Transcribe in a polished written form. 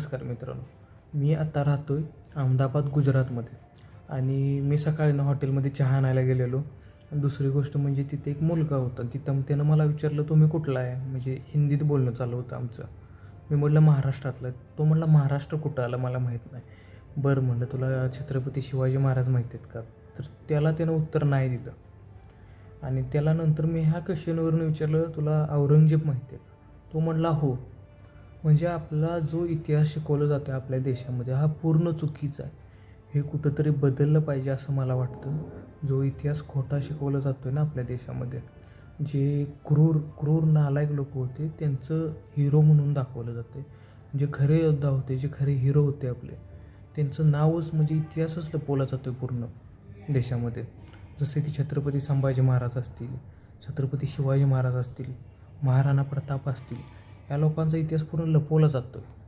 नमस्कार मित्रांनो, मी आता राहतो आहे अहमदाबाद, गुजरातमध्ये. आणि मी सकाळी हॉटेलमध्ये चहा आणायला गेलेलो. आणि दुसरी गोष्ट म्हणजे तिथे एक मुलगा होता. त्यानं मला विचारलं, तुम्ही कुठला आहे? म्हणजे हिंदीत बोलणं चालू होतं आमचं. मी म्हटलं महाराष्ट्रातलं आहे. तो म्हटला महाराष्ट्र कुठं आलं मला माहीत नाही. बरं म्हटलं, तुला छत्रपती शिवाजी महाराज माहीत आहेत का? तर त्यानं उत्तर नाही दिलं. आणि त्याला नंतर मी ह्या क्वेश्चनवरून विचारलं, तुला औरंगजेब माहिती आहे का? तो म्हटला हो. म्हणजे आपला जो इतिहास शिकवला जातो आपल्या देशामध्ये हा पूर्ण चुकीचा आहे. हे कुठंतरी बदललं पाहिजे असं मला वाटतं. जो इतिहास खोटा शिकवला जातो आहे ना आपल्या देशामध्ये, जे क्रूर नालायक लोक होते त्यांचं हिरो म्हणून दाखवलं जातं आहे. जे खरे योद्धा होते, जे खरे हिरो होते आपले, त्यांचं नावच म्हणजे इतिहासच लपवला जातो आहे पूर्ण देशामध्ये. जसे की छत्रपती संभाजी महाराज असतील, छत्रपती शिवाजी महाराज असतील, महाराणा प्रताप असतील, या लोकांचा इतिहास पूर्ण लपवला जातो आहे.